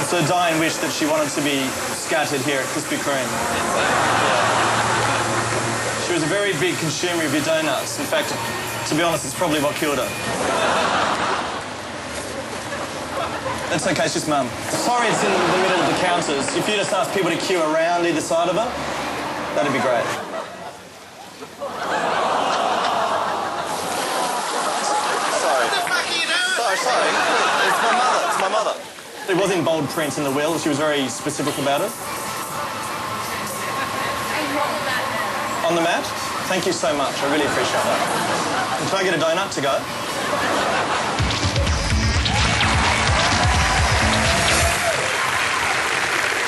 It's a dying wish that she wanted to be scattered here at Krispy Kreme. Yeah. She was a very big consumer of your donuts. In fact, to be honest, it's probably what killed her. That's okay, it's just Mum. Sorry it's in the middle of the counters. If you just ask people to queue around either side of her, that'd be great. Sorry. It's my mother. It was in bold print in the will. She was very specific about it. On the mat? Thank you so much. I really appreciate that. And can I get a donut to go?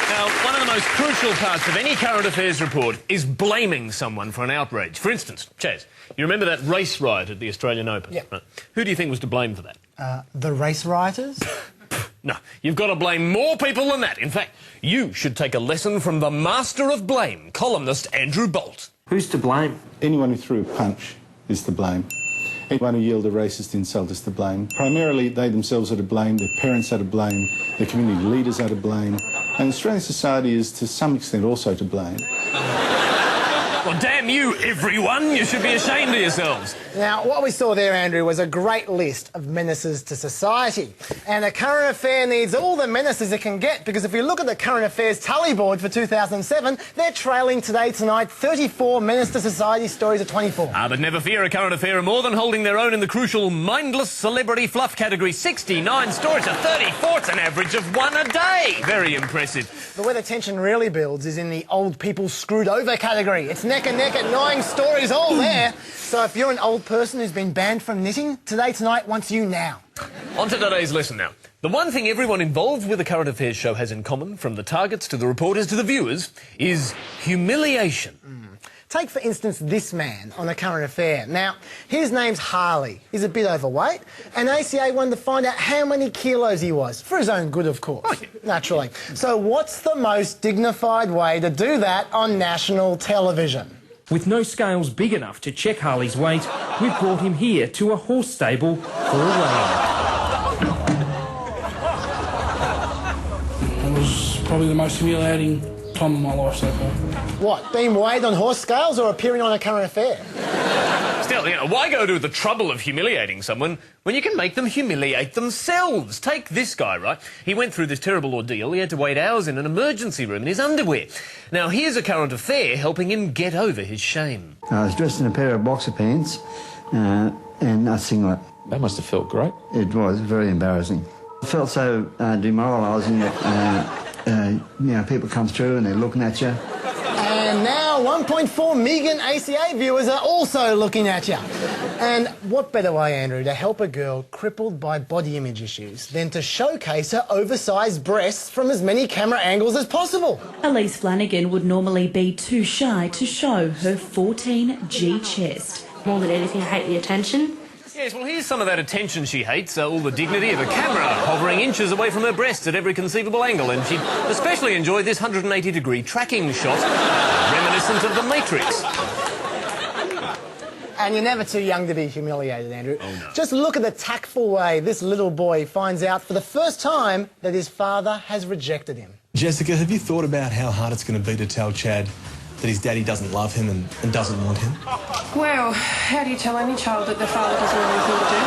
Now, one of the most crucial parts of any current affairs report is blaming someone for an outrage. For instance, Chaz, you remember that race riot at the Australian Open? Yeah. Right. Who do you think was to blame for that? The race rioters? No, you've got to blame more people than that. In fact, you should take a lesson from the master of blame, columnist Andrew Bolt. Who's to blame? Anyone who threw a punch is to blame. Anyone who yelled a racist insult is to blame. Primarily, they themselves are to blame, their parents are to blame, their community leaders are to blame, and Australian society is to some extent also to blame. Well, damn you, everyone. You should be ashamed of yourselves. Now, what we saw there, Andrew, was a great list of menaces to society. And a current affair needs all the menaces it can get, because if you look at the current affairs tally board for 2007, they're trailing tonight 34 menace to society stories of 24. But never fear, a current affair are more than holding their own in the crucial mindless celebrity fluff category. 69 stories to 34. It's an average of one a day. Very impressive. But where the tension really builds is in the old people screwed over category. It's neck and neck at 9 stories all there. So if you're an old person who's been banned from knitting, Tonight wants you now. On to today's lesson now. The one thing everyone involved with the current affairs show has in common, from the targets to the reporters to the viewers, is humiliation. Take, for instance, this man on a current affair. Now, his name's Harley. He's a bit overweight, and ACA wanted to find out how many kilos he was, for his own good, of course, naturally. So what's the most dignified way to do that on national television? With no scales big enough to check Harley's weight, we've brought him here to a horse stable for a weigh-in. It was probably the most humiliating time of my life so far. What, being weighed on horse scales or appearing on a current affair? Still, you know, why go to the trouble of humiliating someone when you can make them humiliate themselves? Take this guy, right? He went through this terrible ordeal. He had to wait hours in an emergency room in his underwear. Now, here's a current affair helping him get over his shame. I was dressed in a pair of boxer pants and a singlet. That must have felt great. It was very embarrassing. I felt so demoralising that, people come through and they're looking at you. And now 1.4 million ACA viewers are also looking at you. And what better way, Andrew, to help a girl crippled by body image issues than to showcase her oversized breasts from as many camera angles as possible? Elise Flanagan would normally be too shy to show her 14G chest. More than anything, I hate the attention. Yes, well, here's some of that attention she hates. All the dignity of a camera hovering inches away from her breasts at every conceivable angle. And she'd especially enjoy this 180-degree tracking shot, reminiscent of The Matrix. And you're never too young to be humiliated, Andrew. Oh, no. Just look at the tactful way this little boy finds out for the first time that his father has rejected him. Jessica, have you thought about how hard it's going to be to tell Chad that his daddy doesn't love him and doesn't want him? Well, how do you tell any child that their father doesn't want anything to do with them?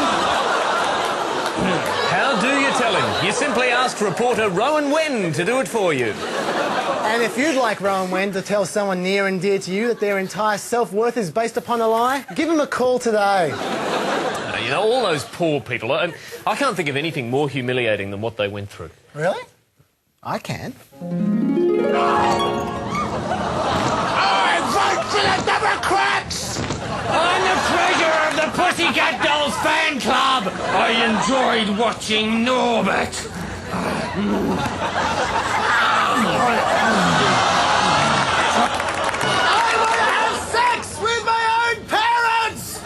How do you tell him? You simply asked reporter Rowan Wen to do it for you. And if you'd like Rowan Wen to tell someone near and dear to you that their entire self-worth is based upon a lie, give him a call today. You know, all those poor people, I can't think of anything more humiliating than what they went through. Really? I can. To the Democrats! I'm the treasurer of the Pussycat Dolls fan club! I enjoyed watching Norbert. I want to have sex with my own parents!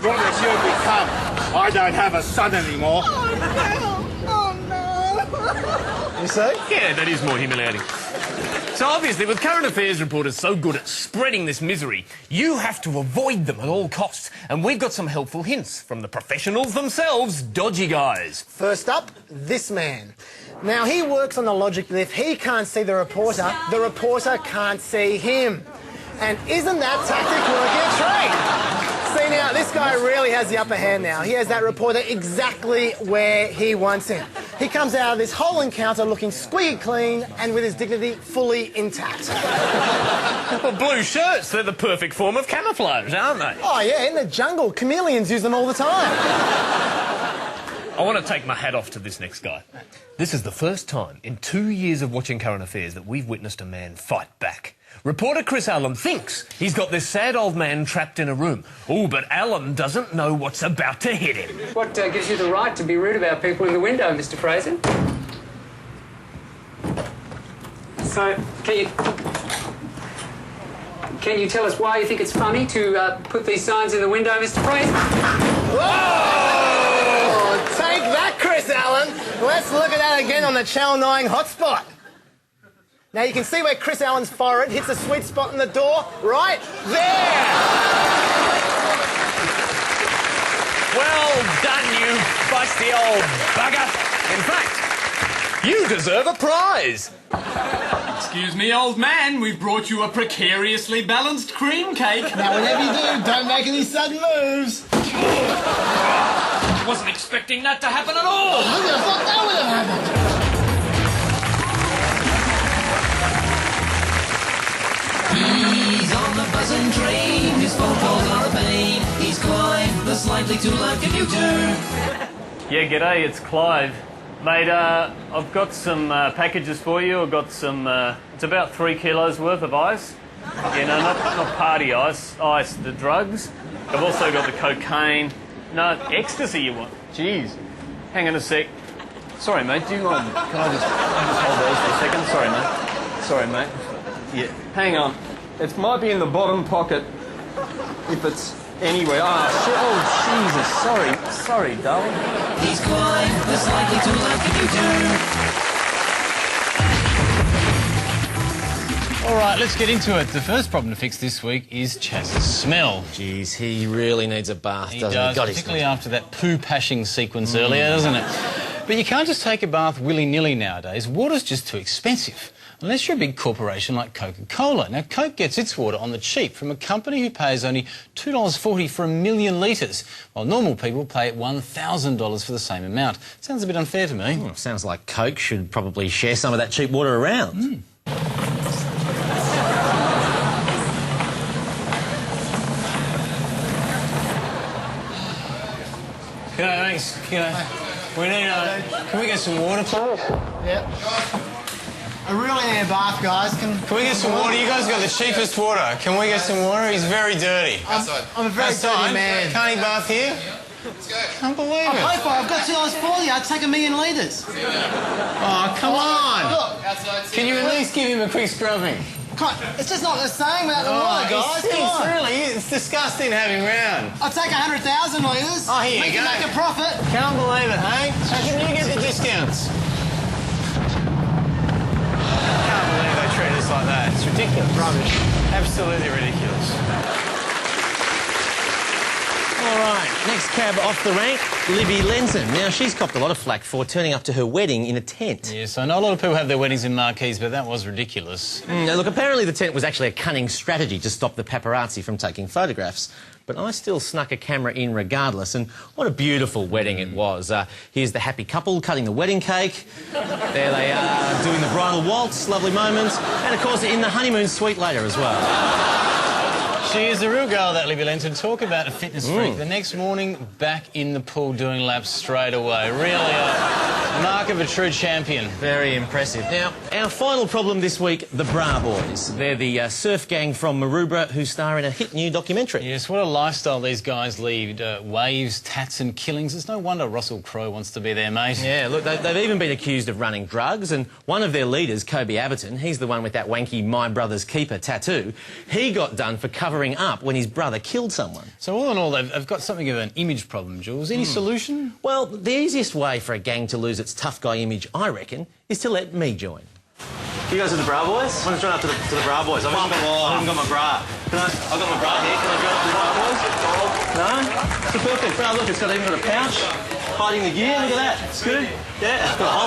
What has you become? I don't have a son anymore. Oh, no. You see? Yeah, that is more humiliating. So obviously, with current affairs reporters so good at spreading this misery, you have to avoid them at all costs. And we've got some helpful hints from the professionals themselves, dodgy guys. First up, this man. Now, he works on the logic that if he can't see the reporter can't see him. And isn't that tactic working a treat? See, now, this guy really has the upper hand now. He has that reporter exactly where he wants him. He comes out of this whole encounter looking squeaky clean and with his dignity fully intact. Well, blue shirts, they're the perfect form of camouflage, aren't they? Oh, yeah, in the jungle. Chameleons use them all the time. I want to take my hat off to this next guy. This is the first time in 2 years of watching current affairs that we've witnessed a man fight back. Reporter Chris Allen thinks he's got this sad old man trapped in a room. Oh, but Allen doesn't know what's about to hit him. What gives you the right to be rude about people in the window, Mr. Fraser? So, can you tell us why you think it's funny to put these signs in the window, Mr. Fraser? Whoa! Take that, Chris Allen. Let's look at that again on the Channel 9 hotspot. Now, you can see where Chris Allen's forehead hits a sweet spot in the door, right there. Well done, you feisty old bugger. In fact, you deserve a prize. Excuse me, old man, we've brought you a precariously balanced cream cake. Now, whatever you do, don't make any sudden moves. I wasn't expecting that to happen at all. I would have thought that would have happened. He's on the buzzing train, his phone calls are a pain. He's Clive, the slightly too loud commuter. Yeah, g'day, it's Clive. Mate, I've got some packages for you. I've got some, it's about 3 kilos worth of ice. You know, not party ice, the drugs. I've also got the cocaine. No, ecstasy you want. Jeez. Hang on a sec. Sorry, mate, do you mind? Can I just hold those for a second? Sorry, mate. Sorry, mate. Yeah, hang on. It might be in the bottom pocket, if it's anywhere. Oh, shit. Oh, Jesus. Sorry, darling. He's Clive, the slightly too loud commuter. All right, let's get into it. The first problem to fix this week is Chaz's smell. Jeez, he really needs a bath, He doesn't does, he? particularly after that poo-pashing sequence earlier, doesn't it? But you can't just take a bath willy-nilly nowadays. Water's just too expensive. Unless you're a big corporation like Coca-Cola. Now, Coke gets its water on the cheap from a company who pays only $2.40 for 1 million litres, while normal people pay $1,000 for the same amount. Sounds a bit unfair to me. Well, sounds like Coke should probably share some of that cheap water around. G'day, thanks. G'day. We need can we get some water, please? Yep. I really need a bath, guys. Can we get some water? You guys got the cheapest water. Can we get some water? He's very dirty. I'm a very dirty man. Can't he bath here? Let's go. Can't believe I'll it. pay for it. I've got $2.40. I'd take 1 million litres. Oh, come on. Look. Can you at least give him a quick scrubbing? It's just not the same without the water, guys. Come on. Really, it's disgusting having round. I'll take 100,000 litres. Oh, here you go. Make a profit. Can't believe it, hey? How can you get the discounts? Can't believe they treat us like that. It's ridiculous. Rubbish. Absolutely ridiculous. All right, next cab off the rank, Libby Lenton. Now, she's copped a lot of flack for turning up to her wedding in a tent. Yes, I know a lot of people have their weddings in marquees, but that was ridiculous. Now, look, apparently the tent was actually a cunning strategy to stop the paparazzi from taking photographs. But I still snuck a camera in regardless, and what a beautiful wedding it was. Here's the happy couple cutting the wedding cake. There they are, doing the bridal waltz, lovely moments. And, of course, in the honeymoon suite later as well. She is the real girl, that Libby Lenton. Talk about a fitness freak. The next morning, back in the pool doing laps straight away. Really a mark of a true champion. Very impressive. Now, our final problem this week, the Bra Boys. They're the surf gang from Maroubra who star in a hit new documentary. Yes, what a lifestyle these guys lead. Waves, tats and killings. It's no wonder Russell Crowe wants to be their mate. Yeah, look, they've even been accused of running drugs, and one of their leaders, Kobe Aberton, he's the one with that wanky My Brother's Keeper tattoo, he got done for covering up when his brother killed someone. So all in all, they've got something of an image problem, Jules. Any solution? Well, the easiest way for a gang to lose its tough guy image, I reckon, is to let me join. You guys are the Bra Boys? I want to join up to the Bra Boys. I haven't got my bra. I've got my bra here. Can I join up to the Bra Boys? No? It's a perfect bra. Look, it's even got a pouch hiding the gear. Look at that. It's good. Yeah.